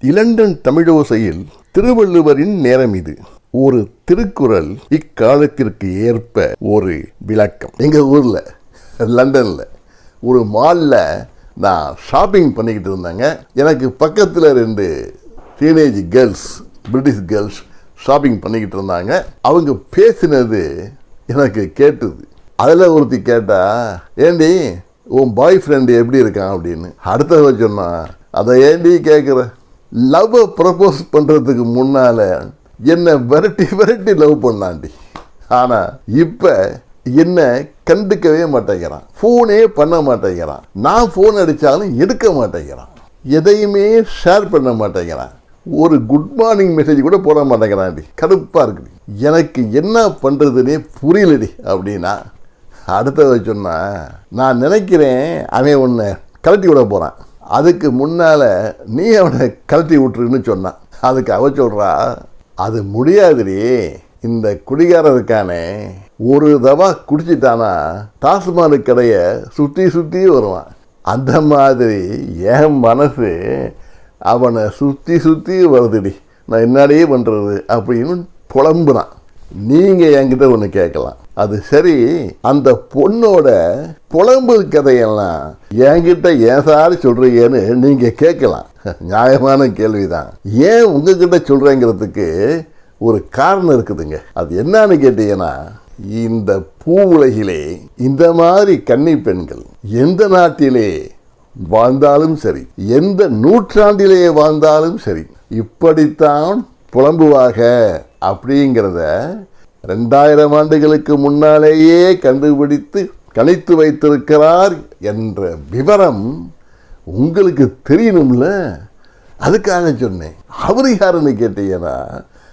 London தமிழோசையில் திருவள்ளுவரின் நேரம் இது. ஒரு திருக்குறள் இக்காலத்திற்கு ஏற்ப ஒரு விளக்கம். எங்க ஊர்ல லண்டன்ல ஒரு மால்ல நான் ஷாப்பிங் பண்ணிக்கிட்டு இருந்தாங்க. எனக்கு பக்கத்தில் 2 teenage girls, British girls shopping பண்ணிக்கிட்டு இருந்தாங்க. அவங்க பேசினது எனக்கு கேட்டுது. அதில் ஒருத்தி கேட்டா, ஏண்டி உன் பாய் ஃப்ரெண்டு எப்படி இருக்கான் அப்படின்னு. அடுத்தவ சொன்னா, அதை ஏண்டி கேட்குற, லவ்வை ப்ரப்போஸ் பண்ணுறதுக்கு முன்னால் என்னை விரட்டி லவ் பண்ணாண்டி. ஆனால் இப்போ என்ன கண்டுக்கவே மாட்டேங்கிறான், ஃபோனே பண்ண மாட்டேங்கிறான், நான் ஃபோன் அடித்தாலும் எடுக்க மாட்டேங்கிறான், எதையுமே ஷேர் பண்ண மாட்டேங்கிறான், ஒரு குட் மார்னிங் மெசேஜ் கூட போட மாட்டேங்கிறான்டி. கடுப்பாக இருக்குது, எனக்கு என்ன பண்ணுறதுனே புரியலடி அப்படின்னா. அடுத்தவ சொன்னா, நான் நினைக்கிறேன் அவன் உன்னை கழட்டி விட போகிறான், அதுக்கு முன்னால் நீ அவனை கழட்டி விட்டுருன்னு சொன்னான். அதுக்கு அவ சொல்கிறா, அது முடியாதுடி, இந்த குடிகாரன் இருக்கானே ஒரு தவா குடிச்சிட்டானா டாஸ்மாக் கடையை சுற்றி வருவான். அந்த மாதிரி என் மனசு அவனை சுற்றி வருதுடி, நான் என்னடியே பண்ணுறது அப்படின்னு புலம்புனான். நீங்கள் என்கிட்ட ஒன்று கேட்கலாம், அது சரி, அந்த பொண்ணோட புலம்பு கதையெல்லாம் என்கிட்ட ஏன் சார் சொல்கிறீங்கன்னு நீங்கள் கேட்கலாம். நியாயமான கேள்விதான். ஏன் உங்ககிட்ட சொல்கிறேங்கிறதுக்கு ஒரு காரணம் இருக்குதுங்க. அது என்னன்னு கேட்டீங்கன்னா, இந்த பூ உலகிலே இந்த மாதிரி கன்னி பெண்கள் எந்த நாட்டிலே வாழ்ந்தாலும் சரி, எந்த நூற்றாண்டிலே வாழ்ந்தாலும் சரி, இப்படித்தான் புலம்புவாக அப்படிங்கிறத 2000 ஆண்டுகளுக்கு முன்னாலேயே கண்டுபிடித்து கணித்து வைத்திருக்கிறார் என்ற விவரம் உங்களுக்கு தெரியணும்ல, அதுக்காக சொன்னேன். அவர் யாருன்னு கேட்டீங்கன்னா,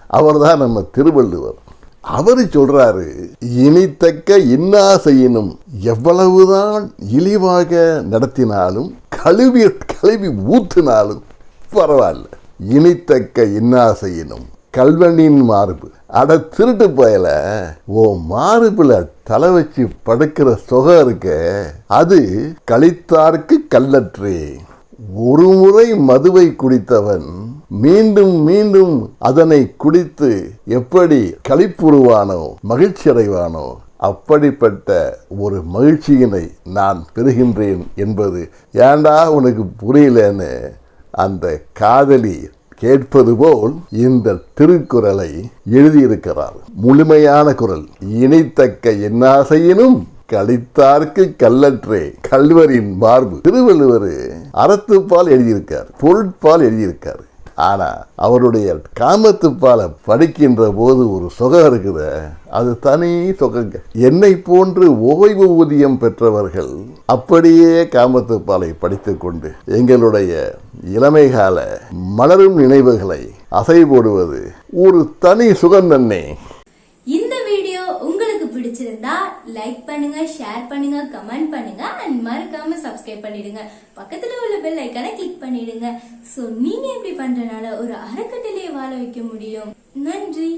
அவர் தான் நம்ம திருவள்ளுவர். அவர் சொல்றாரு, இனித்தக்க இன்னா செய்யினும் எவ்வளவுதான் இழிவாக நடத்தினாலும் கழுவி ஊற்றினாலும் பரவாயில்ல, இனித்தக்க இன்னா செய்யினும் கல்வனின் மார்பு. அட திருட்டு பயல, ஓ மார்புல தலை வச்சு படுக்கிற சுகம் இருக்க, அது கழித்தார்க்கு கல்லற்றே. ஒரு முறை மதுவை குடித்தவன் மீண்டும் மீண்டும் அதனை குடித்து எப்படி களிப்புறுவானோ, மகிழ்ச்சி அடைவானோ, அப்படிப்பட்ட ஒரு மகிழ்ச்சியினை நான் பெறுகின்றேன் என்பது ஏண்டா உனக்கு புரியலன்னு அந்த காதலி கேட்பது போல் இந்த திருக்குறளை எழுதியிருக்கிறார். முழுமையான குறள். இனித்தக்க என்னாசையினும் கழித்தார்க்கு கல்லற்றே கல்வரின் மார்பு. திருவள்ளுவர் அறத்துப்பால் எழுதியிருக்கார், பொருட்பால் எழுதியிருக்காரு. ஆனா அவருடைய காமத்துப்பாலை படிக்கின்ற போது ஒரு சுகம் இருக்குது, அது தனி சுகங்க. என்னை போன்று ஓய்வு ஊதியம் பெற்றவர்கள் அப்படியே காமத்துப்பாலை படித்து கொண்டு எங்களுடைய இளமை கால மலரும் நினைவுகளை அசை போடுவது ஒரு தனி சுகம் தன்னே. இந்த வீடியோ உங்களுக்கு பிடிச்சிருந்தா லைக் பண்ணுங்க, ஷேர் பண்ணுங்க, கமெண்ட் பண்ணுங்க அண்ட் மறக்காம சப்ஸ்கிரைப் பண்ணிடுங்க. பக்கத்துல உள்ள பெல் ஐகானை கிளிக் பண்ணிடுங்க. சோ நீங்க இப்படி பண்றனால ஒரு அறக்கட்டளையை வாழ வைக்க முடியும். நன்றி.